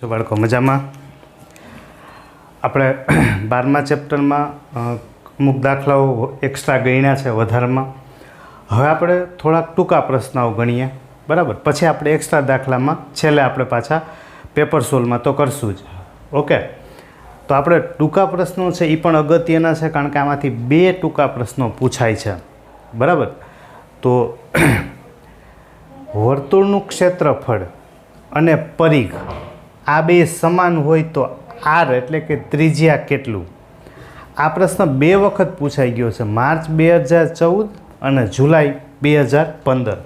જો બાળકો મજામાં આપણે 12મા ચેપ્ટરમાં અમુક દાખલાઓ એક્સ્ટ્રા ગણ્યા છે વધારમાં. હવે આપણે થોડાક ટૂંકા પ્રશ્નો ગણીએ, બરાબર. પછી આપણે એક્સ્ટ્રા દાખલામાં છેલ્લે આપણે પાછા પેપર સોલ્વમાં તો કરશું જ. ઓકે, તો આપણે ટૂંકા પ્રશ્નો છે એ પણ અગત્યના છે, કારણ કે આમાંથી 2 ટૂંકા પ્રશ્નો પૂછાય છે, બરાબર. તો વર્તુળનું ક્ષેત્રફળ અને પરિઘ આ બે સમાન હોય તો આર એટલે કે ત્રિજ્યા કેટલું? આ પ્રશ્ન 2 વખત પૂછાઈ ગયો છે, માર્ચ 2014 અને જુલાઈ 2015.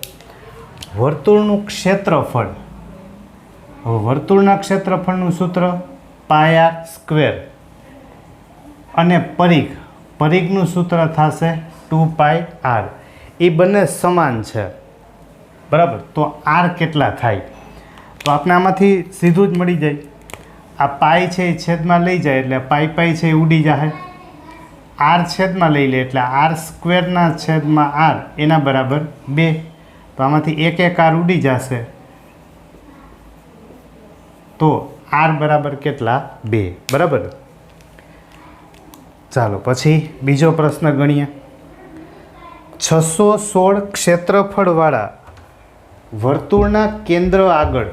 વર્તુળનું ક્ષેત્રફળ, વર્તુળના ક્ષેત્રફળનું સૂત્ર પાય આર સ્ક્વેર અને પરિઘનું સૂત્ર થશે 2 પાય આર. એ બંને સમાન છે, બરાબર. તો આર કેટલા થાય? તો આપણે આમાંથી સીધું જ મળી જાય. આ પાઈ છે એ છેદમાં લઈ જાય એટલે પાઈ છે એ ઉડી જાય. આર છેદમાં લઈ લે એટલે આર સ્ક્વેરના છેદમાં આર એના બરાબર 2. તો આમાંથી એક આર ઉડી જશે, તો આર બરાબર કેટલા? 2, બરાબર. ચાલો પછી બીજો પ્રશ્ન ગણીએ. 616 ક્ષેત્રફળવાળા વર્તુળના કેન્દ્ર આગળ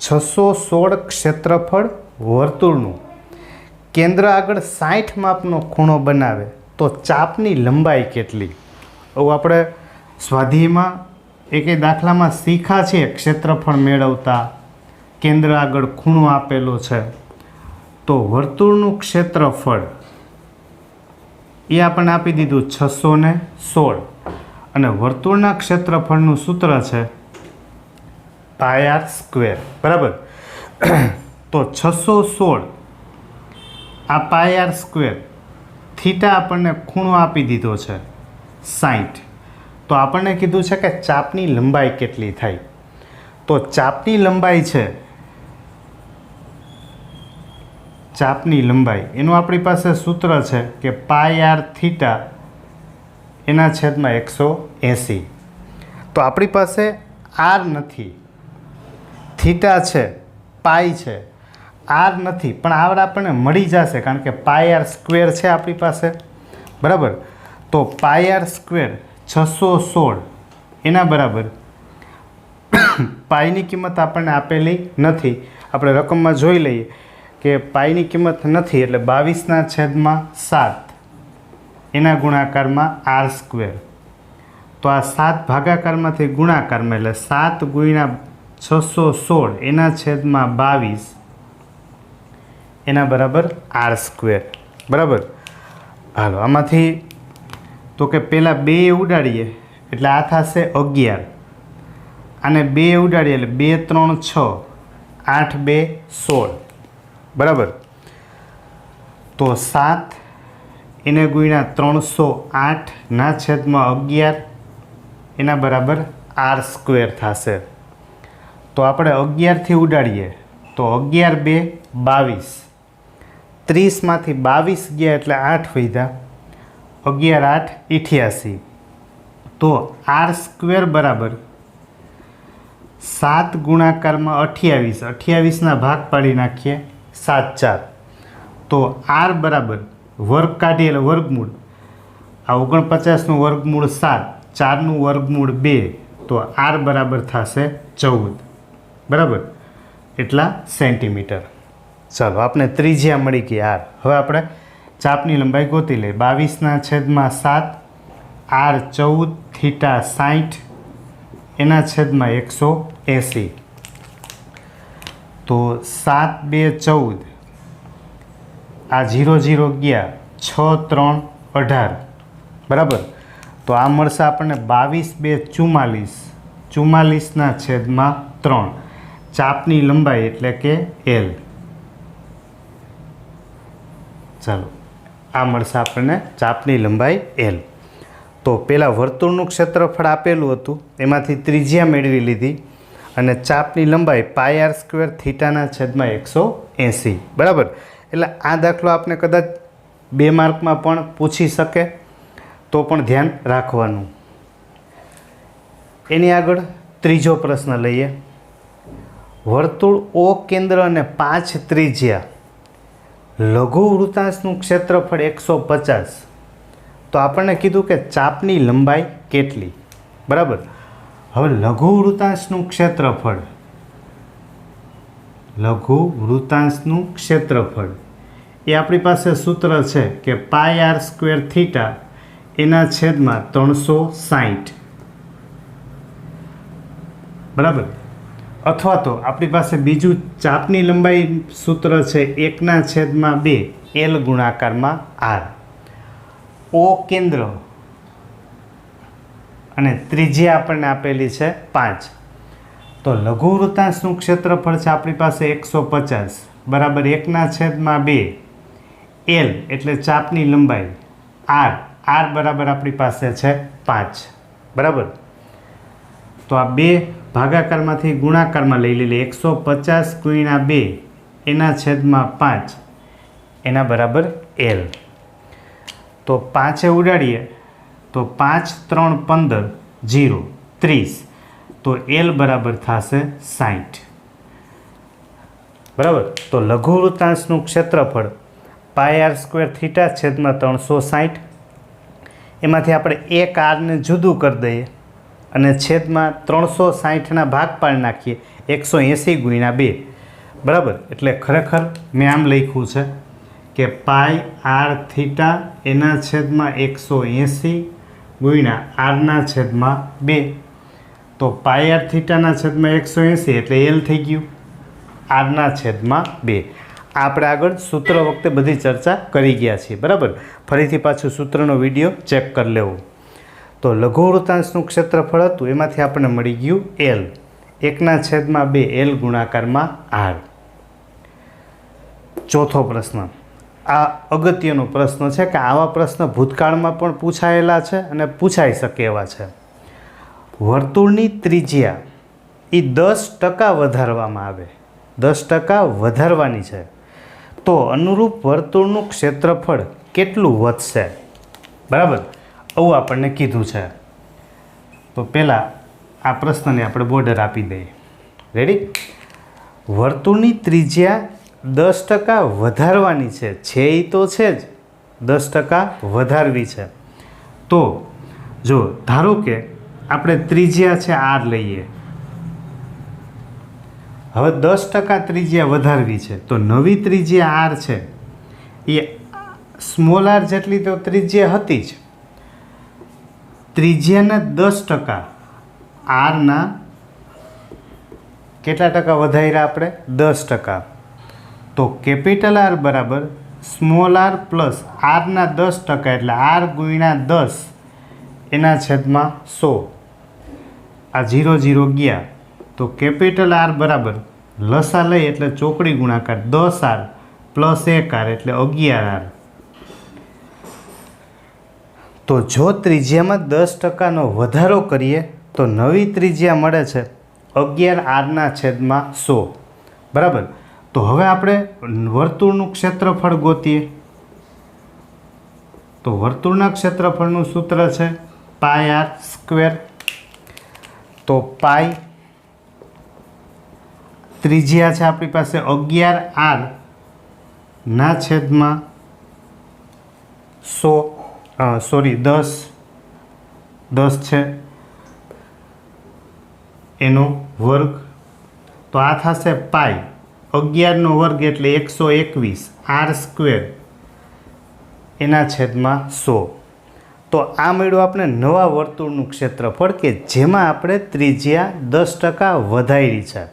616 ક્ષેત્રફળ વર્તુળનું કેન્દ્ર આગળ 60 માપનો ખૂણો બનાવે તો ચાપની લંબાઈ કેટલી? આવું આપણે સ્વાધ્યાયમાં એક દાખલામાં શીખા છે. ક્ષેત્રફળ મેળવતા કેન્દ્ર આગળ ખૂણો આપેલો છે, તો વર્તુળનું ક્ષેત્રફળ એ આપણને આપી દીધું 616 અને વર્તુળના ક્ષેત્રફળનું સૂત્ર છે પાય આર સ્ક્વેર, બરાબર. તો 616 આ પાય આર સ્ક્વેર, થીટા આપણને ખૂણો આપી દીધો છે 60. તો આપણને કીધું છે કે ચાપની લંબાઈ કેટલી થાય? તો ચાપની લંબાઈ છે, ચાપની લંબાઈ એનું આપણી પાસે સૂત્ર છે કે પાય આર થીટા એના છેદમાં 180. તો આપણી પાસે આર નથી, થીટા છે, પાઈ છે, આર નથી, પણ આર આપણને મળી જશે કારણ કે પાય આર સ્ક્વેર છે આપણી પાસે, બરાબર. તો પાય આર સ્ક્વેર 616 એના બરાબર પાઈની કિંમત આપણને આપેલી નથી. આપણે રકમમાં જોઈ લઈએ કે પાઈની કિંમત નથી એટલે 22ના છેદમાં 7 એના ગુણાકારમાં આર સ્ક્વેર. તો આ 7 ભાગાકારમાંથી ગુણાકારમાં એટલે 7 ગુણ્યા 616 એના છેદમાં 22 એના બરાબર આર સ્ક્વેર, બરાબર. હાલો આમાંથી તો કે પહેલાં 2 ઉડાડીએ એટલે આ થશે 11, આને 2 ઉડાડીએ એટલે 2 3 6, 8 2 16, બરાબર. તો 7 એને ગુણ્યા 308 ના છેદમાં 11 એના બરાબર આર સ્ક્વેર થશે. તો આપણે 11થી ઉડાડીએ તો 11 2 22, 30માંથી 22 ગયા એટલે 8 વધ્યા, 11 8 88. તો આર સ્ક્વેર બરાબર 7 ગુણાકારમાં 28, 28ના ભાગ પાડી નાખીએ 7 4. તો આર બરાબર વર્ગ કાઢીએ એટલે વર્ગમૂળ, આ 49નું વર્ગમૂળ 7, 4નું વર્ગમૂળ 2, તો આર બરાબર થશે 14, બરાબર. એટલા સેન્ટીમીટર. ચાલો આપણે ત્રિજ્યા મળી ગઈ આર. હવે આપણે ચાપની લંબાઈ ગોતી લઈએ. 22ના છેદમાં 7, આર 14, થીટા 60 એના છેદમાં 180. તો 7 2 14, આ 0 0 ગયા, 6 3 18, બરાબર. તો આ મળશે આપણને 22 2 44, 44ના છેદમાં 3. ચાપની લંબાઈ એટલે કે એલ. ચાલો આ મળશે આપણને ચાપની લંબાઈ એલ. તો પહેલાં વર્તુળનું ક્ષેત્રફળ આપેલું હતું એમાંથી ત્રિજ્યા મેળવી લીધી અને ચાપની લંબાઈ પાય આર સ્ક્વેર થીટાના છેદમાં 180, બરાબર. એટલે આ દાખલો આપણે કદાચ 2 માર્કમાં પણ પૂછી શકે, તો પણ ધ્યાન રાખવાનું. એની આગળ ત્રીજો પ્રશ્ન લઈએ. વર્તુળ ઓ કેન્દ્ર અને 5 ત્રિજ્યા, લઘુ વૃત્તાંશનું ક્ષેત્રફળ 150. તો આપણને કીધું કે ચાપની લંબાઈ કેટલી, બરાબર. હવે લઘુ વૃત્તાંશનું ક્ષેત્રફળ એ આપણી પાસે સૂત્ર છે કે πr² θ એના છેદમાં 360, બરાબર. અથવા તો આપણી પાસે બીજું ચાપની લંબાઈ સૂત્ર છે 1/2 L ગુણાકારમાં R. ઓ કેન્દ્ર અને ત્રિજ્યા આપણને આપેલી છે 5. તો લઘુ વૃત્તાંશનું ક્ષેત્રફળ છે આપણી પાસે 150 બરાબર 1/2 L એટલે ચાપની લંબાઈ, R બરાબર આપણી પાસે છે 5, બરાબર. તો આ બે ભાગાકારમાંથી ગુણાકારમાં લઈ લેલી 150 × 2 એના છેદમાં 5 એના બરાબર L. તો 5 ઉડાડીએ તો 5 3 15 0 30, તો L બરાબર થશે 60, બરાબર. તો લઘુ વૃત્તાંશનું ક્ષેત્રફળ πr² θ છેદમાં 360, એમાંથી આપણે એક આરને જુદું કરી દઈએ અને છેદમાં 360ના ભાગ પાડી નાખીએ 180 × 2, બરાબર. એટલે ખરેખર મેં આમ લખ્યું છે કે πr θ એના છેદમાં 180 × r/2. તો πr θ ના છેદમાં 180 એટલે L થઈ ગયું, r/2. આપણે આગળ સૂત્ર વખતે બધી ચર્ચા કરી ગયા છીએ, બરાબર. ફરીથી પાછું સૂત્રનો વિડીયો ચેક કરી લેવો. તો લઘુ વૃત્તાંશનું ક્ષેત્રફળ હતું એમાંથી આપણને મળી ગયું L, 1/2 L ગુણાકારમાં R. ચોથો પ્રશ્ન, આ અગત્યનો પ્રશ્ન છે કે આવા પ્રશ્ન ભૂતકાળમાં પણ પૂછાયેલા છે અને પૂછાઈ શકે એવા છે. વર્તુળની ત્રિજ્યા એ 10% વધારવામાં આવે, 10% વધારવાની છે, તો અનુરૂપ વર્તુળનું ક્ષેત્રફળ કેટલું વધશે, બરાબર. આવું આપણને કીધું છે. તો પહેલાં આ પ્રશ્નને આપણે બોર્ડર આપી દઈએ. રેડી? વર્તુળની ત્રિજ્યા 10% વધારવાની છે એ તો છે જ, 10% વધારવી છે. તો જો ધારો કે આપણે ત્રિજ્યા છે R લઈએ, હવે 10% ત્રિજ્યા વધારવી છે, તો નવી ત્રિજ્યા R છે એ સ્મોલ r જેટલી તો ત્રિજ્યા હતી જ, ત્રિજ્યાના 10%, આરના કેટલા ટકા વધાર્યા આપણે? 10%. તો કેપિટલ R બરાબર સ્મોલ r પ્લસ આરના 10%, એટલે R × 10 એના છેદમાં 100. આ 0 0 ગયા, તો કેપિટલ R બરાબર લસા લઈ એટલે ચોકડી ગુણાકાર 10R પ્લસ 1R એટલે 11R. તો જો ત્રિજ્યામાં 10%નો વધારો કરીએ તો નવી ત્રિજ્યા મળે છે 11R/100, બરાબર. તો હવે આપણે વર્તુળનું ક્ષેત્રફળ ગોતીએ. તો વર્તુળના ક્ષેત્રફળનું સૂત્ર છે πr². તો પાઈ ત્રિજ્યા છે આપણી પાસે 11R/100, 10 છે એનો વર્ગ. તો આ થશે પાઈ 11નો વર્ગ એટલે 121 r² એના છેદમાં 100. તો આ મળ્યું આપણે નવા વર્તુળનું ક્ષેત્રફળ કે જેમાં આપણે ત્રિજ્યા 10% વધારી છે.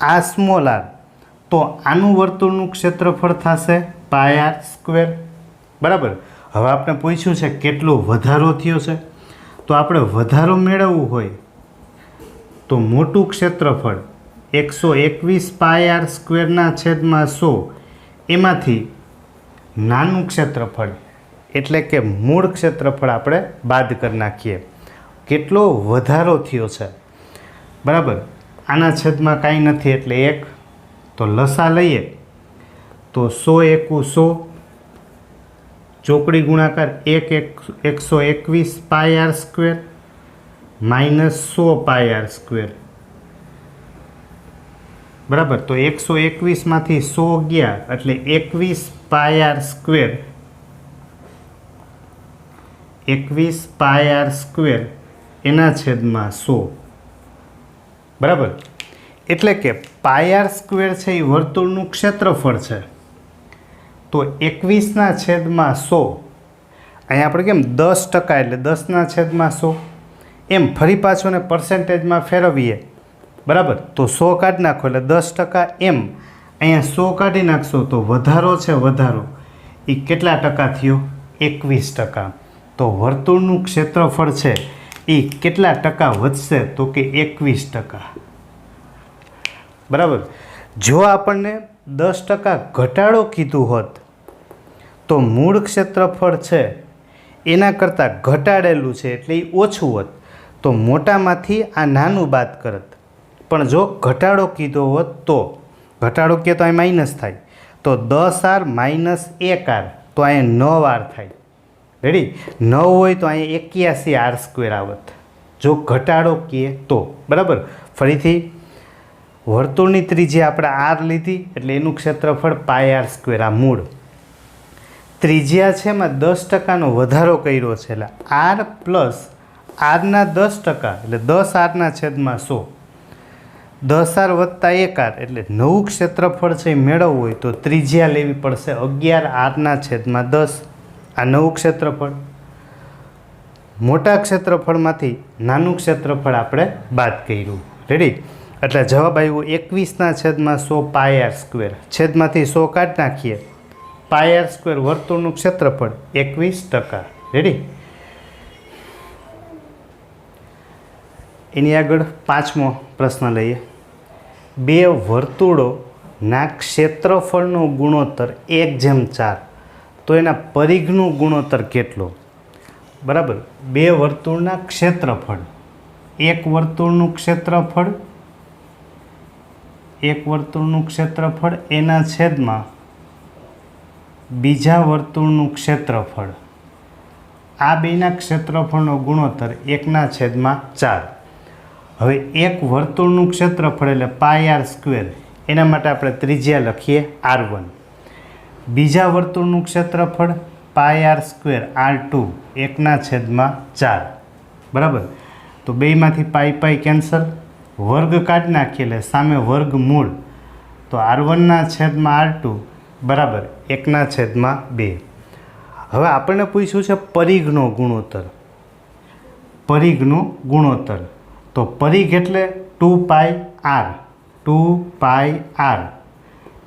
આ સ્મોલ r, તો આનું વર્તુળનું ક્ષેત્રફળ થશે πr², બરાબર. હવે આપણે પૂછ્યું છે કેટલો વધારો થયો છે, તો આપણે વધારો મેળવવું હોય તો મોટું ક્ષેત્રફળ 121 πr²/100 એમાંથી નાનું ક્ષેત્રફળ એટલે કે મૂળ ક્ષેત્રફળ આપણે બાદ કરી નાખીએ. કેટલો વધારો થયો છે, બરાબર. આના છેદમાં કાંઈ નથી એટલે 1, તો લસા લઈએ તો 100 × 100, ચોકડી ગુણાકાર 121 πr² -100 πr², બરાબર. તો 121માંથી 100 ગયા એટલે 21 pi R square, 21 pi R square એના છેદમાં 100. બરાબર. એટલે કે પાય આર સ્ક્વેર છે એ વર્તુળનું ક્ષેત્રફળ છે. તો 21ના છેદમાં 100, અહીંયા આપણે કેમ 10% એટલે 10ના છેદમાં 100, એમ ફરી પાછું ને પર્સન્ટેજમાં ફેરવીએ. બરાબર. તો 100 કાઢી નાખો એટલે 10%, એમ અહીંયા 100 કાઢી નાખશો તો વધારો છે, વધારો એ કેટલા ટકા થયો? 21%. તો વર્તુળનું ક્ષેત્રફળ છે એ કેટલા ટકા વધશે? તો કે 21%. બરાબર. જો આપણને 10% ઘટાડો કીધું હોત તો મૂળ ક્ષેત્રફળ છે એના કરતાં ઘટાડેલું છે એટલે એ ઓછું હોત, તો મોટામાંથી આ નાનું બાદ કરત. પણ જો ઘટાડો કીધો હોત તો ઘટાડો કહે તો અહીં માઇનસ થાય, તો 10R માઇનસ 1R, તો અહીંયા 9R થાય. રેડી? 9 હોય તો અહીંયા 81 R સ્ક્વેર આવત જો ઘટાડો કહે તો. બરાબર. ફરીથી વર્તુળની ત્રિજ્યા આપણે R લીધી એટલે એનું ક્ષેત્રફળ પાય આર સ્ક્વેર. આ મૂળ ત્રિજ્યા છે એમાં 10%નો વધારો કર્યો છે એટલે R પ્લસ આરના 10% એટલે 10Rના છેદમાં 100, 10R વત્તા 1R એટલે નવું ક્ષેત્રફળ છે એ મેળવવું હોય તો ત્રિજ્યા લેવી પડશે 11Rના છેદમાં 10. આ નવું ક્ષેત્રફળ. મોટા ક્ષેત્રફળમાંથી નાનું ક્ષેત્રફળ આપણે બાદ કર્યું. રેડી? એટલે જવાબ આવ્યો 21ના છેદમાં 100 પાય આર સ્ક્વેર. છેદમાંથી 100 કાઢી નાખીએ, પાય આર સ્ક્વેર વર્તુળનું ક્ષેત્રફળ 21%. રેડી? એની આગળ 5મો પ્રશ્ન લઈએ. બે વર્તુળોના ક્ષેત્રફળનો ગુણોત્તર 1:4, તો એના પરિઘનું ગુણોત્તર કેટલો? બરાબર. બે વર્તુળના ક્ષેત્રફળ, એક વર્તુળનું ક્ષેત્રફળ એના છેદમાં બીજા વર્તુળનું ક્ષેત્રફળ, આ બેના ક્ષેત્રફળનો ગુણોત્તર 1/4. હવે એક વર્તુળનું ક્ષેત્રફળ એટલે પાય આર સ્ક્વેર, એના માટે આપણે ત્રિજ્યા લખીએ R1. બીજા વર્તુળનું ક્ષેત્રફળ પાય આર સ્ક્વેર R2, 1/4. બરાબર. તો બેમાંથી પાઈ કેન્સલ, વર્ગ કાઢી નાખીએ એટલે સામે વર્ગમૂળ, તો R1ના છેદમાં R2 બરાબર 1/2. હવે આપણને પૂછ્યું છે પરિઘનો ગુણોત્તર. પરિઘનો ગુણોત્તર તો પરિઘ એટલે 2πr, 2πr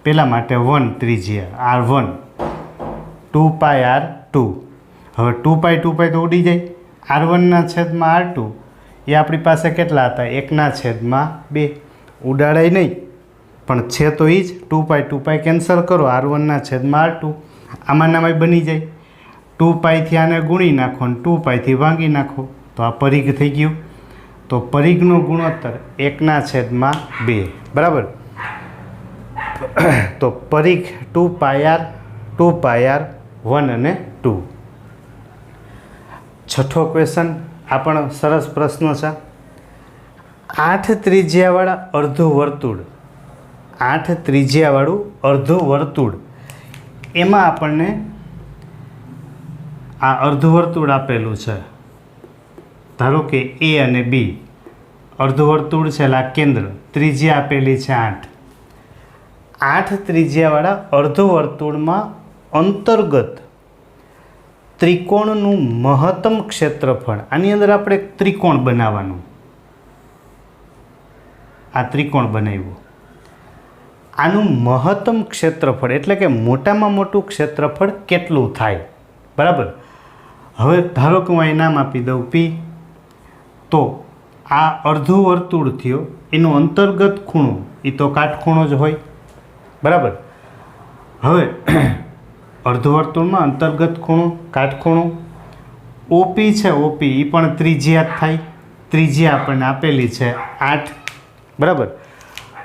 પેલા માટે 1 ત્રિજ્યા R1, 2πr2. હવે 2π તો ઉડી જાય. R1ના છેદમાં R2 એ આપણી પાસે કેટલા હતા? 1/2. ઉડાડાય નહીં પણ છે તો એ જ. 2π કેન્સલ કરો, R1ના છેદમાં R2 આમાં નામાં બની જાય. 2πથી આને ગુણી નાખો અને 2πથી ભાંગી નાખો તો આ પરિઘ થઈ ગયું. તો પરિઘનો ગુણોત્તર 1/2. બરાબર. તો પરિઘ 2πr, 1 અને 2. છઠ્ઠો ક્વેશ્ચન આ પણ સરસ પ્રશ્ન છે. 8 ત્રિજ્યાવાળા અર્ધું વર્તુળ, 8 ત્રિજ્યાવાળું અર્ધું વર્તુળ, એમાં આપણને આ અર્ધવર્તુળ આપેલું છે. ધારો કે A અને B અર્ધવર્તુળ છે એટલે આ કેન્દ્ર, ત્રિજ્યા આપેલી છે 8. 8 ત્રિજ્યાવાળા અર્ધવર્તુળમાં અંતર્ગત ત્રિકોણનું મહત્તમ ક્ષેત્રફળ. આની અંદર આપણે એક ત્રિકોણ બનાવવાનું. આ ત્રિકોણ બનાવ્યું. આનું મહત્તમ ક્ષેત્રફળ એટલે કે મોટામાં મોટું ક્ષેત્રફળ કેટલું થાય? બરાબર. હવે ધારો કે હું અહીં નામ આપી દઉં P. તો આ અર્ધું વર્તુળ થયો, એનું અંતર્ગત ખૂણો એ તો કાટખૂણો જ હોય. બરાબર. હવે અર્ધવર્તુળમાં અંતર્ગત ખૂણો કાટખૂણો. OP છે, OP એ પણ ત્રિજ્યા જ થાય. ત્રિજ્યા આપણને આપેલી છે 8. બરાબર.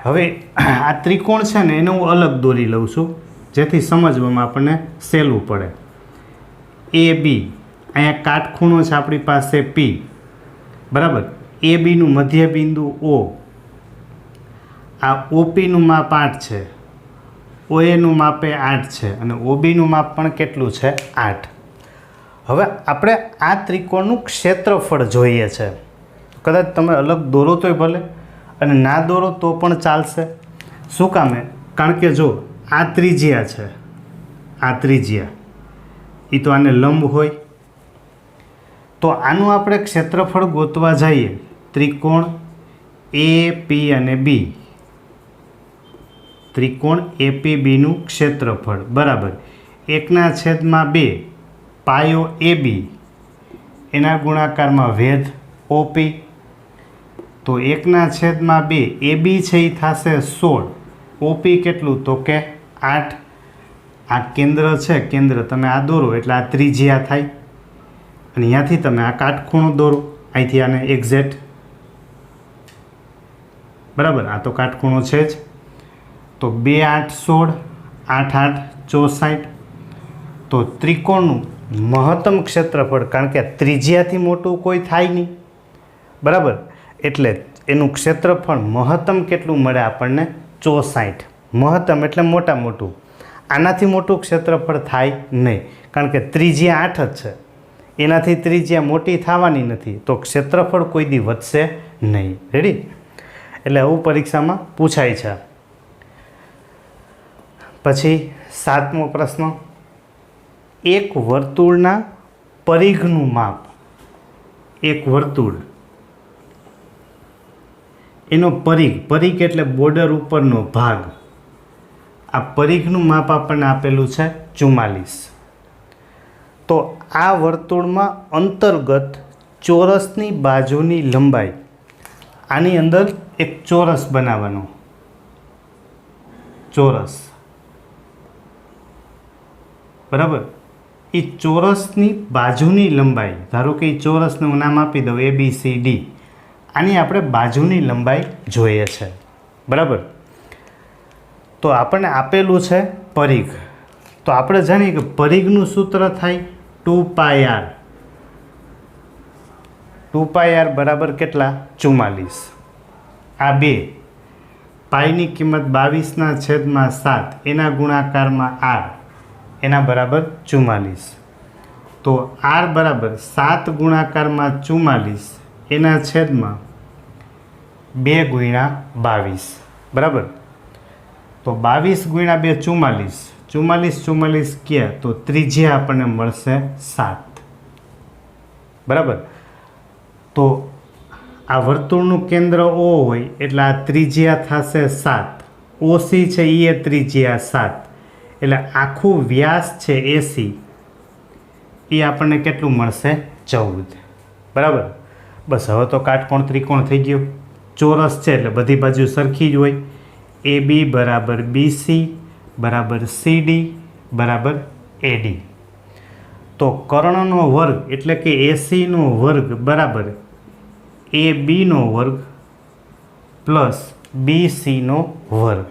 હવે આ ત્રિકોણ છે ને એને હું અલગ દોરી લઉં છું જેથી સમજવામાં આપણને સહેલું પડે. AB અહીંયા કાટખૂણો છે આપણી પાસે P. બરાબર. ABનું મધ્ય બિંદુ O. આ ઓપીનું માપ 8 છે, ઓએનું માપ એ 8 છે અને ઓબીનું માપ પણ કેટલું છે? 8. હવે આપણે આ ત્રિકોણનું ક્ષેત્રફળ જોઈએ છે. કદાચ તમે અલગ દોરો તોય ભલે અને ના દોરો તો પણ ચાલશે. શું કામે? કારણ કે જો આ ત્રિજ્યા છે, આ ત્રિજ્યા એ તો આને લંબ હોય, તો આનું આપણે ક્ષેત્રફળ ગોતવા જઈએ. ત્રિકોણ એ પી અને બી, ત્રિકોણ એપીબીનું ક્ષેત્રફળ બરાબર 1/2 પાયો એ બી એના ગુણાકારમાં વેધ ઓપી. તો 1/2 એ બી છે એ થશે 16, ઓપી કેટલું? તો કે 8. આ કેન્દ્ર છે, કેન્દ્ર તમે આ દોરો એટલે આ ત્રિજ્યા થાય અને અહીંયાથી તમે આ કાટખૂણો દોરો, અહીંથી આને એક્ઝેક્ટ બરાબર. આ તો કાટખૂણો છે જ. તો 2 8 16, 8 8 64. તો ત્રિકોણનું મહત્તમ ક્ષેત્રફળ, કારણ કે ત્રિજ્યાથી મોટું કોઈ થાય નહીં બરાબર, એટલે એનું ક્ષેત્રફળ મહત્તમ કેટલું મળે આપણને? 64. મહત્તમ એટલે મોટા મોટું, આનાથી મોટું ક્ષેત્રફળ થાય નહીં, કારણ કે ત્રિજ્યા 8 જ છે, એનાથી ત્રિજ્યા મોટી થવાની નથી, તો ક્ષેત્રફળ કોઈ દી વધશે નહીં. રેડી? એટલે આવું પરીક્ષામાં પૂછાય છે. પછી 7મો પ્રશ્ન, એક વર્તુળના પરિઘનું માપ, એક વર્તુળ એનો પરિઘ, પરિઘ એટલે બોર્ડર ઉપરનો ભાગ, આ પરિઘનું માપ આપણને આપેલું છે 44. તો આ વર્તુળમાં અંતર્ગત ચોરસની બાજુની લંબાઈ, આની અંદર એક ચોરસ બનાવવાનો, ચોરસ બરાબર. એ ચોરસની બાજુની લંબાઈ, ધારો કે એ ચોરસનું નામ આપી દઉં ABCD, આની આપણે બાજુની લંબાઈ જોઈએ છે બરાબર. તો આપણને આપેલું છે પરિઘ, તો આપણે જાણીએ કે પરિઘનું સૂત્ર થાય 2πr. 2πr બરાબર કેટલા? 44. આ બે પાઈની કિંમત 22/7 એના ગુણાકારમાં r, એના બરાબર 44. તો r બરાબર 7 ગુણાકારમાં 44 એના છેદમાં 2 ગુણ્યા 22 બરાબર. તો 22 ગુણ્યા 2 44, 44 ક્યાં? તો ત્રિજ્યા આપણને મળશે 7 બરાબર. તો આ વર્તુળનું કેન્દ્ર O હોય એટલે આ ત્રિજ્યા થશે 7, OC છે એ ત્રિજ્યા 7, એટલે આખું વ્યાસ છે AC એ આપણને કેટલું મળશે? 14 બરાબર. બસ હવે તો કાટકોણ ત્રિકોણ થઈ ગયો. ચોરસ છે એટલે બધી બાજુ સરખી જ હોય. AB બરાબર BC બરાબર CD બરાબર AD. તો કર્ણનો વર્ગ એટલે કે ACનો વર્ગ બરાબર ABનો વર્ગ પ્લસ BCનો વર્ગ.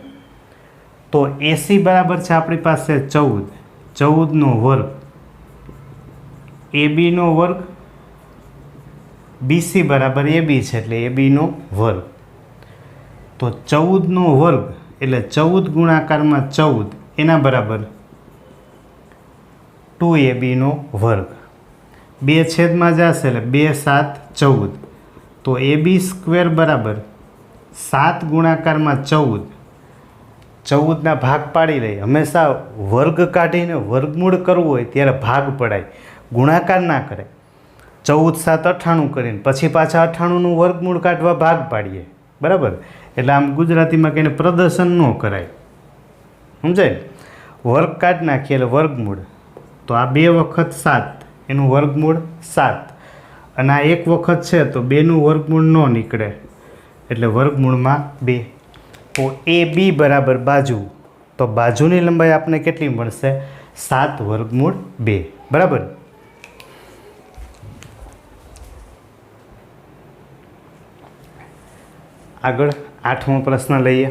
તો AC બરાબર છે આપણી પાસે 14, 14નો વર્ગ ABનો વર્ગ, BC બરાબર AB છે એટલે ABનો વર્ગ. તો 14નો વર્ગ એટલે 14 ગુણાકારમાં 14 એના બરાબર 2ABનો વર્ગ. 2 છેદમાં જશે એટલે 2 7 14. તો AB² બરાબર 7 ગુણાકારમાં 14, 14ના ભાગ પાડી લઈએ. હંમેશા વર્ગ કાઢીને વર્ગમૂળ કરવું હોય ત્યારે ભાગ પડાય, ગુણાકાર ના કરે. 14 7 98 કરીને પછી પાછા 98નું વર્ગમૂળ કાઢવા ભાગ પાડીએ બરાબર. એટલે આમ ગુજરાતીમાં કહીને પ્રદર્શન ન કરાય, સમજાય? વર્ગ કાઢ નાખીએ એટલે વર્ગમૂળ. તો આ 2 વખત 7 એનું વર્ગમૂળ 7 અને આ 1 વખત છે તો 2નું વર્ગમૂળ ન નીકળે એટલે વર્ગમૂળમાં 2. તો AB બરાબર બાજુ, તો બાજુની લંબાઈ આપણે કેટલી મળશે? 7 વર્ગમૂળ 2 બરાબર. આગળ 8મો પ્રશ્ન લઈએ.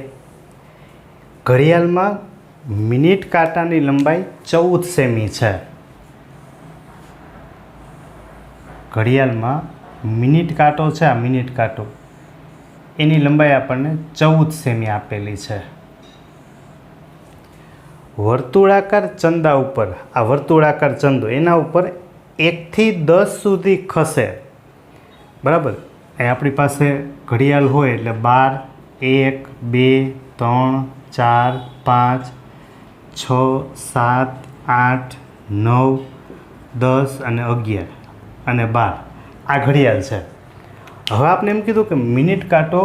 ઘડિયાળમાં મિનિટ કાંટાની લંબાઈ 14 સેમી છે. ઘડિયાળમાં મિનિટ કાંટો છે, આ મિનિટ કાંટો એની લંબાઈ આપણને 14 સેમી આપેલી છે. વર્તુળાકાર ચંદા ઉપર, આ વર્તુળાકાર ચંદો એના ઉપર 1 થી 10 સુધી ખસે. બરાબર. અહીં આપણી પાસે ઘડિયાળ હોય એટલે 12, 1, 2, 3, 4, 5, 6, 7, 8, 9, 10 અને 11 અને 12 આ ઘડિયાળ છે. હવે આપણે એમ કીધું કે મિનિટ કાંટો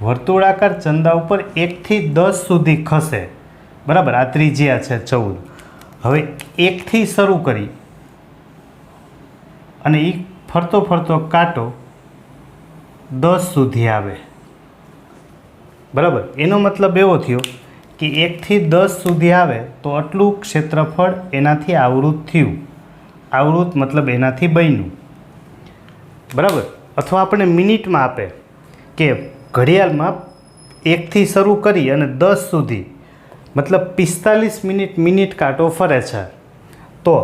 વર્તુળાકાર ચંદા ઉપર 1 થી 10 સુધી ખસે. બરાબર. આ ત્રિજ્યા છે 14. હવે 1 થી શરૂ કરી અને એ ફરતો ફરતો કાંટો 10 સુધી આવે. બરાબર. એનો મતલબ એવો થયો કે 1 થી 10 સુધી આવે તો આટલું ક્ષેત્રફળ એનાથી આવૃત થયું. આવૃત મતલબ એનાથી બન્યું. બરાબર. અથવા આપણે મિનિટમાં આપે કે ઘડિયાળમાં 1 થી શરૂ કરી અને 10 સુધી મતલબ 45 મિનિટ મિનિટ કાંટો ફરે છે. તો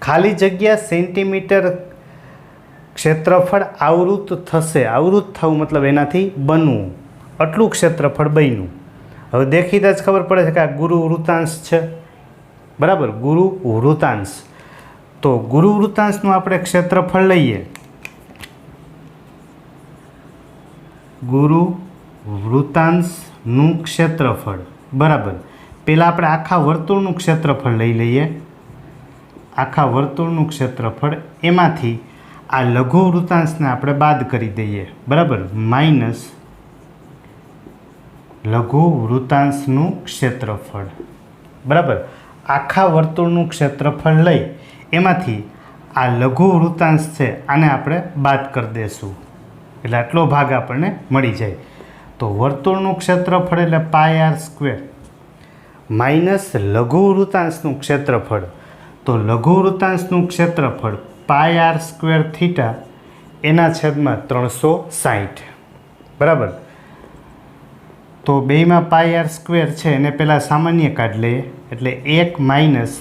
ખાલી જગ્યા સેન્ટીમીટર ક્ષેત્રફળ આવૃત થશે. આવૃત થવું મતલબ એનાથી બનવું. આટલું ક્ષેત્રફળ બન્યું. હવે દેખીતા જ ખબર પડે છે કે આ ગુરુ વૃત્તાંશ છે. બરાબર. ગુરુ વૃત્તાંશ. તો ગુરુ વૃત્તાંશનું આપણે ક્ષેત્રફળ લઈએ. ગુરુ વૃત્તાંશનું ક્ષેત્રફળ. બરાબર. પહેલાં આપણે આખા વર્તુળનું ક્ષેત્રફળ લઈ લઈએ. આખા વર્તુળનું ક્ષેત્રફળ એમાંથી આ લઘુ વૃત્તાંશને આપણે બાદ કરી દઈએ. બરાબર. માઇનસ લઘુ વૃત્તાંશનું ક્ષેત્રફળ. બરાબર. આખા વર્તુળનું ક્ષેત્રફળ લઈ એમાંથી આ લઘુ વૃત્તાંશ છે આને આપણે બાદ કરી દઈશું એટલે આટલો ભાગ આપણને મળી જાય. તો વર્તુળનું ક્ષેત્રફળ એટલે πr² માઇનસ લઘુ વૃત્તાંશનું ક્ષેત્રફળ. તો લઘુ વૃત્તાંશનું ક્ષેત્રફળ πr² થીટા એના છેદમાં 360. બરાબર. તો બેમાં πr² છે એને પહેલાં સામાન્ય કાઢી લઈએ એટલે 1 માઇનસ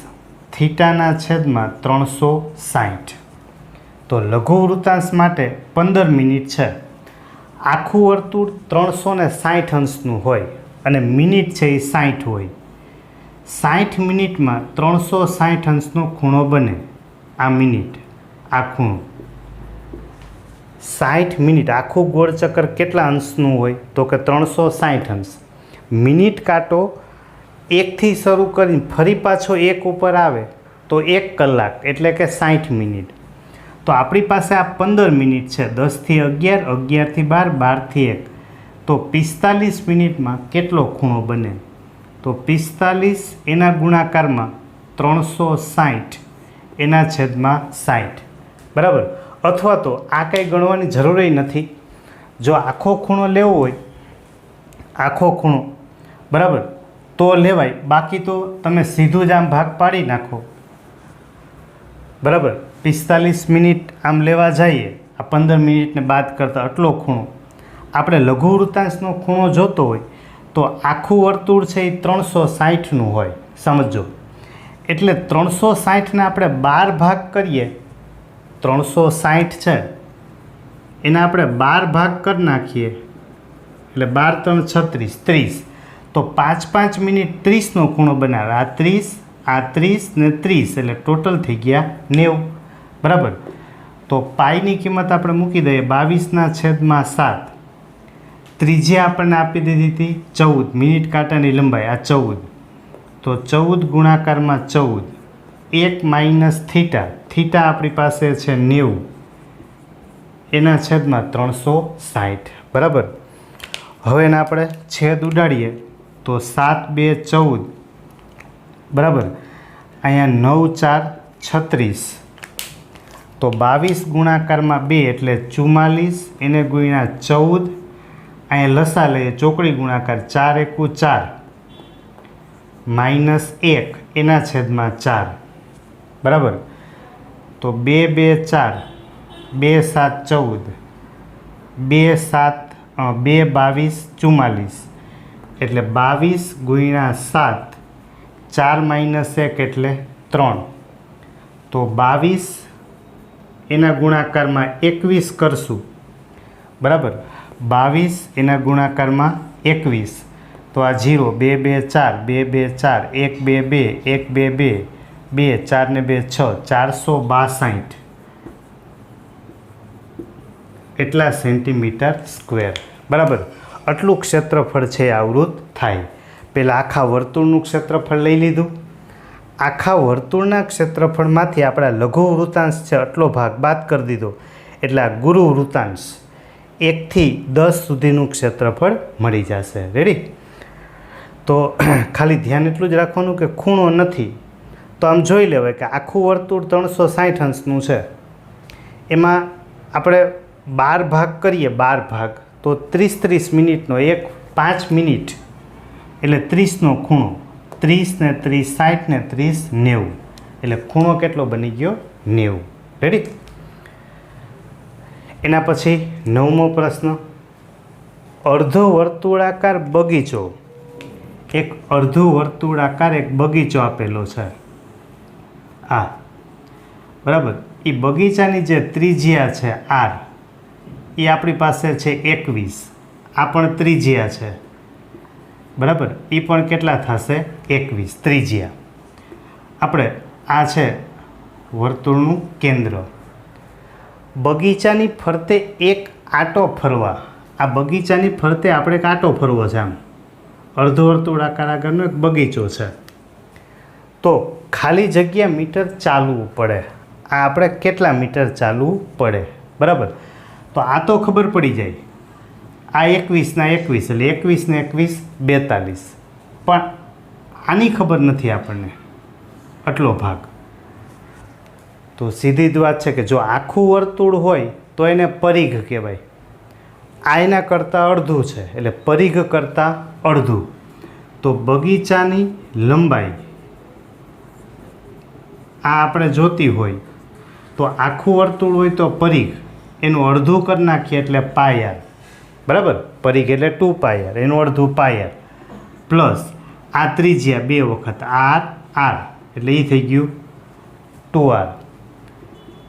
થીટાના છેદમાં 360. તો લઘુ વૃત્તાંશ માટે 15 મિનિટ છે. આખું વર્તુળ 360 અંશનું હોય અને મિનિટ છે એ 60 હોય. 60 મિનિટમાં 360 અંશનો ખૂણો બને. આ મિનિટ, આ ખૂણો 60 મિનિટ. આખું ગોળચક્કર કેટલા અંશનું હોય તો કે 360 અંશ. મિનિટ કાંટો 1 થી શરૂ કરીને ફરી પાછો 1 ઉપર આવે તો 1 કલાક એટલે કે 60 મિનિટ. તો આપણી પાસે આ 15 મિનિટ છે. 10 થી 11, 11 થી 12, 12 થી 1. તો 45 મિનિટમાં કેટલો ખૂણો બને? તો 45 એના ગુણાકારમાં 360 એના છેદમાં 60. બરાબર. અથવા તો આ કંઈ ગણવાની જરૂર નથી. જો આખો ખૂણો લેવો હોય, આખો ખૂણો બરાબર તો લેવાય. બાકી તો તમે સીધું જ આમ ભાગ પાડી નાખો. બરાબર. 45 મિનિટ આમ લેવા જઈએ, આ 15 મિનિટને બાદ કરતાં આટલો ખૂણો. આપણે લઘુ વૃત્તાંશનો ખૂણો જોતો હોય તો આખું વર્તુળ છે એ 360નું હોય. સમજો. એટલે 360ને આપણે 12 ભાગ કરીએ. 360 છે એને આપણે 12 ભાગ કરી નાખીએ એટલે 12 3 36, 30. તો 5 મિનિટ 30નો ખૂણો બનાવે. આ 30, આ 30 ને 30 એટલે ટોટલ થઈ ગયા 90. બરાબર. તો પાઈની કિંમત આપણે મૂકી દઈએ 22/7. ત્રિજ્યા આપણને આપી દીધી હતી 14. મિનિટ કાંટાની લંબાઈ આ 14. તો 14 ગુણાકારમાં 14. 1 માઇનસ થીટા. થીટા આપણી પાસે છે 90 એના છેદમાં 360. બરાબર. હવે એને આપણે છેદ ઉડાડીએ તો 7 2 14. બરાબર. અહીંયા 9 4 36. તો 22 ગુણાકારમાં 2 એટલે 44 એને ગુણ્યા 14. અહીંયા લસા લઈએ ચોકડી ગુણાકાર 4 એકુ 4 માઇનસ 1 એના છેદમાં 4. બરાબર. તો 2 2 4, 2 7 14, 2 7 2 22 44 એટલે 22 ગુણ્યા 7, 4 માઇનસ 1 એટલે 3. તો 22 એના ગુણાકારમાં 21 કરશું. બરાબર. 22 એના ગુણાકારમાં 21 તો આ 0 2 2 4 2 2 4 1 2 2 1 2 2 2 4 ને 2 6 462 એટલા સેન્ટીમીટર સ્ક્વેર બરાબર. આટલું ક્ષેત્રફળ છે આવૃત થાય. પહેલાં આખા વર્તુળનું ક્ષેત્રફળ લઈ લીધું. આખા વર્તુળના ક્ષેત્રફળમાંથી આપણા લઘુ વૃત્તાંશ છે આટલો ભાગ બાદ કરી દીધો એટલે આ ગુરુ વૃત્તાંશ 1 થી 10 સુધીનું ક્ષેત્રફળ મળી જશે. રેડી? તો ખાલી ધ્યાન એટલું જ રાખવાનું કે ખૂણો નથી તો આમ જોઈ લેવાય કે આખું વર્તુળ 360 અંશનું છે. એમાં આપણે 12 ભાગ કરીએ, 12 ભાગ તો 30 મિનિટનો 5 મિનિટ એટલે 30નો ખૂણો, 30 ને 30 60 ને 30 90 એટલે ખૂણો કેટલો બની ગયો? 90. રેડી? એના પછી 9મો પ્રશ્ન, અર્ધો વર્તુળાકાર બગીચો. એક અર્ધો વર્તુળાકાર એક બગીચો આપેલો છે આ બરાબર. એ બગીચાની જે ત્રિજ્યા છે R એ આપણી પાસે છે 21. આ પણ ત્રિજ્યા છે બરાબર. એ પણ કેટલા થશે? 21 ત્રિજ્યા. આપણે આ છે વર્તુળનું કેન્દ્ર. બગીચાની ફરતે એક આંટો ફરવા. આ બગીચાની ફરતે આપણે એક આંટો ફરવો છે. આમ અર્ધો વર્તુળાકાર આગળનો એક બગીચો છે તો ખાલી જગ્યા મીટર ચાલવું પડે. આ આપણે કેટલા મીટર ચાલવું પડે બરાબર. તો આ તો ખબર પડી જાય. આ 21 ના 21 એટલે 21 ને 21 42. પણ આની ખબર નથી આપણને આટલો ભાગ. તો સીધી જ વાત છે કે જો આખું વર્તુળ હોય તો એને પરિઘ કહેવાય. આ એના કરતાં અડધું છે એટલે પરિઘ કરતાં અડધું. તો બગીચાની લંબાઈ આ આપણે જોતી હોય તો આખું વર્તુળ હોય તો પરિઘ એનું અડધું કરી નાખીએ એટલે પાયર બરાબર. પરિઘ એટલે 2πr એનું અડધું પાયર પ્લસ આ ત્રિજ્યા 2 વખત r એટલે એ થઈ ગયું 2r.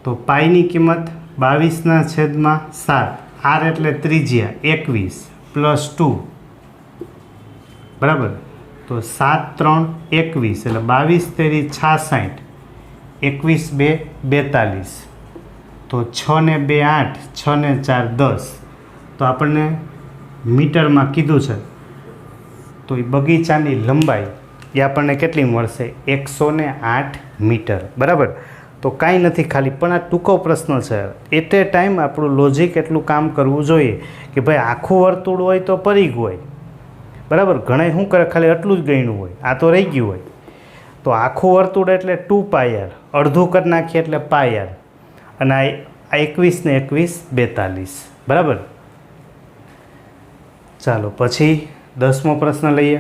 તો પાઈની કિંમત 22/7. r એટલે ત્રિજ્યા 21 પ્લસ 2 બરાબર. તો 7 3 21 એટલે 22 3 66 21 2 42. તો 6 ને 2 8 6 ને 4 10. તો આપણને મીટરમાં કીધું છે તો એ બગીચાની લંબાઈ એ આપણને કેટલી મળશે? 108 મીટર બરાબર. તો કાંઈ નથી, ખાલી પણ આ ટૂંકો પ્રશ્ન છે. એટ એ ટાઈમ આપણું લોજિક એટલું કામ કરવું જોઈએ કે ભાઈ આખું વર્તુળ હોય તો પરિઘ હોય બરાબર. ઘણા શું કરે ખાલી એટલું જ ગણ્યું હોય, આ તો રહી ગયું હોય. તો આખું વર્તુળ એટલે 2πr, અડધું કરી નાખીએ એટલે પાયર, અને આ 21 ને 21 42 બરાબર. ચાલો પછી 10મો પ્રશ્ન લઈએ.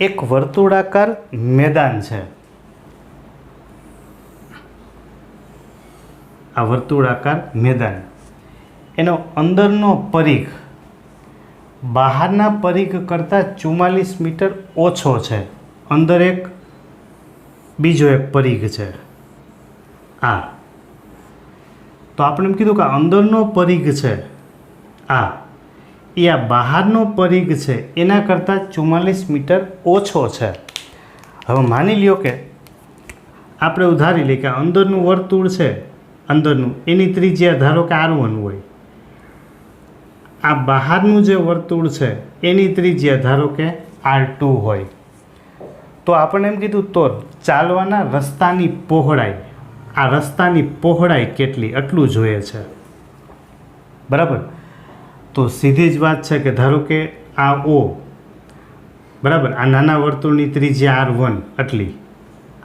એક વર્તુળાકાર મેદાન છે. આ વર્તુળાકાર મેદાન, એનો અંદરનો પરિઘ બહારના પરિઘ કરતાં 44 મીટર ઓછો છે. અંદર એક બીજો એક પરિઘ છે આ. તો આપણે એમ કીધું કે અંદરનો પરિઘ છે આ એ આ બહારનો પરિઘ છે એના કરતાં 44 મીટર ઓછો છે. હવે માની લ્યો કે આપણે ઉધારી લઈએ કે અંદરનું વર્તુળ છે, અંદરનું એની ત્રિજ્યા ધારો કે R1 હોય. આ બહારનું જે વર્તુળ છે એની ત્રિજ્યા ધારો કે R2 હોય. તો આપણે એમ કીધું તો ચાલવાના રસ્તાની પહોળાઈ, આ રસ્તાની પહોળાઈ કેટલી આટલું જોઈએ છે બરાબર. તો સીધી જ વાત છે કે ધારો કે આ O બરાબર, આ નાના વર્તુળની ત્રિજ્યા R1 આટલી,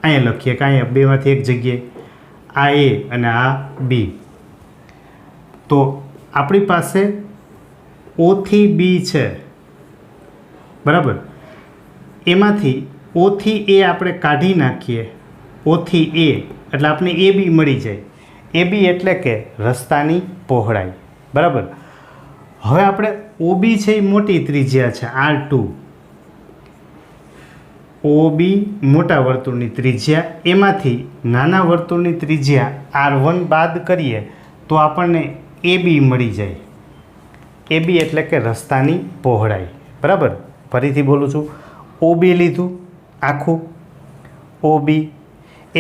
અહીંયા લખીએ કે અહીંયા બેમાંથી એક જગ્યાએ આ A અને આ B. તો આપણી પાસે O થી B છે બરાબર. એમાંથી O થી A આપણે કાઢી નાખીએ, O થી A એટલે આપણે AB મળી જાય. AB એટલે કે રસ્તાની પહોળાઈ બરાબર. હવે આપણે OB છે એ મોટી ત્રિજ્યા છે R2. OB મોટા વર્તુળની ત્રિજ્યા, એમાંથી નાના વર્તુળની ત્રિજ્યા R1 બાદ કરીએ તો આપણને AB મળી જાય AB એટલે કે રસ્તાની પહોળાઈ, બરાબર. ફરીથી બોલું છું, OB લીધું આખું, OB,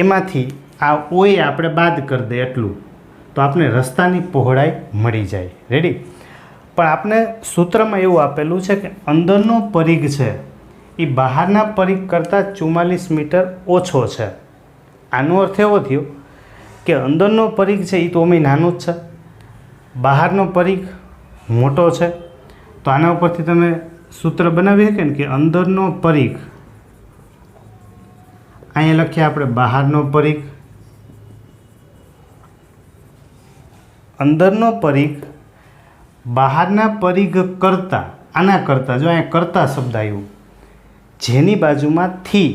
એમાંથી આ OA આપણે બાદ કરી દઈએ એટલું, તો આપણે રસ્તાની પહોળાઈ મળી જાય. રેડી. પણ આપણે સૂત્રમાં એવું આપેલું છે કે અંદરનો પરિઘ છે એ બહારના પરિઘ કરતાં 44 મીટર ઓછો છે. આનો અર્થ એવો થયો કે અંદરનો પરિઘ છે એ તો અમે નાનો જ છે, બહારનો પરિઘ મોટો છે. તો આના ઉપરથી તમે સૂત્ર બનાવી શકીએ ને કે અંદરનો પરિઘ, અહીંયા લખીએ આપણે બહારનો પરિઘ, અંદરનો પરિઘ બહારના પરિઘ કરતાં, આના કરતાં, જો અહીંયા કરતાં શબ્દ આવ્યું, જેની બાજુમાં થી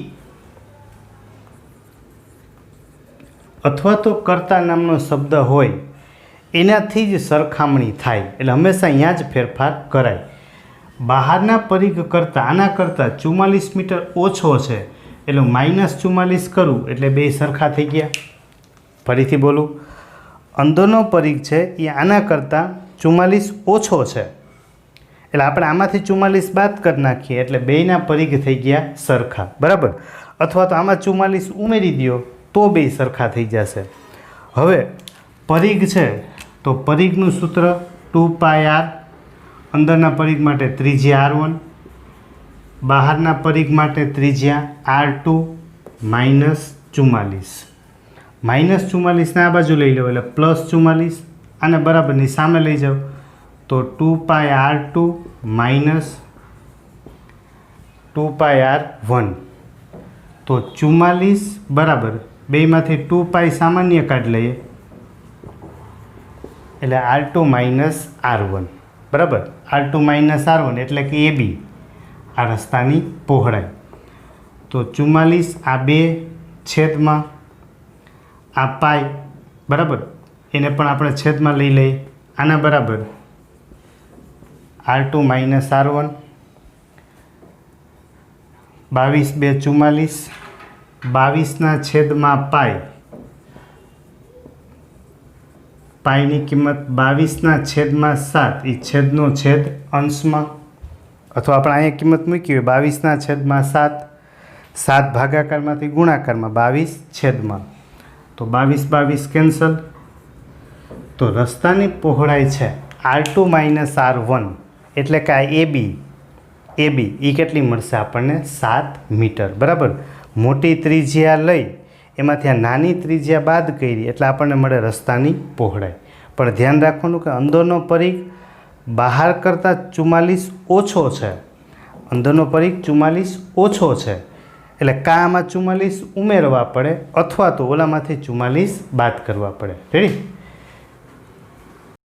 અથવા તો કરતાં નામનો શબ્દ હોય એનાથી જ સરખામણી થાય. એટલે હંમેશા અહીંયા જ ફેરફાર કરાય. બહારના પરિઘ કરતાં, આના કરતાં 44 મીટર ઓછો છે એટલે -44 કરું એટલે બે સરખા થઈ ગયા. ફરીથી બોલું, અંદરનો પરિઘ છે એ આના કરતાં 44 ઓછો છે એટલે આપણે આમાંથી 44 બાદ કરી નાખીએ એટલે બેયના પરિઘ થઈ ગયા સરખા, બરાબર. અથવા તો આમાં 44 ઉમેરી દો તો બે સરખા થઈ જશે. હવે પરિઘ છે તો પરિઘનું સૂત્ર 2πr, અંદરના પરિઘ માટે ત્રિજ્યા r1, બહારના પરિઘ માટે ત્રિજ્યા r2 -44. -44 આ બાજુ લઈ લો એટલે +44, આને બરાબરની સામે લઈ જાઓ તો 2πr2 -2πr1, તો 44 બરાબર બેમાંથી 2π સામાન્ય કાઢી લઈએ એટલે r2 -r1, બરાબર. r2 -r1 એટલે કે AB, આ રસ્તાની પહોળાઈ. તો 44 આ બે છેદમાં આ પાય, બરાબર, એને પણ આપણે છેદમાં લઈ લઈએ, આના બરાબર r2 -r1, 22 2 44, 22ના છેદમાં પાય, પાયની કિંમત 22ના છેદમાં 7, એ છેદનો છેદ અંશમાં, અથવા આપણે અહીંયા કિંમત મૂકી હોય 22ના છેદમાં 7, 7 ભાગાકારમાંથી ગુણાકારમાં 22 છેદમાં, તો 22 22 કેન્સલ. તો રસ્તાની પહોળાઈ છે r2 -r1 એટલે કે આ AB એ કેટલી મળશે આપણને? 7 મીટર, બરાબર. મોટી ત્રિજ્યા લઈ એમાંથી આ નાની ત્રિજ્યા બાદ કરી એટલે આપણને મળે રસ્તાની પહોળાઈ. પણ ધ્યાન રાખવાનું કે અંદરનો પરિઘ બહાર કરતાં 44 ઓછો છે, અંદરનો પરિઘ 44 ઓછો છે એટલે આમાં 44 ઉમેરવા પડે અથવા તો ઓલામાંથી 44 બાદ કરવા પડે. રેડી.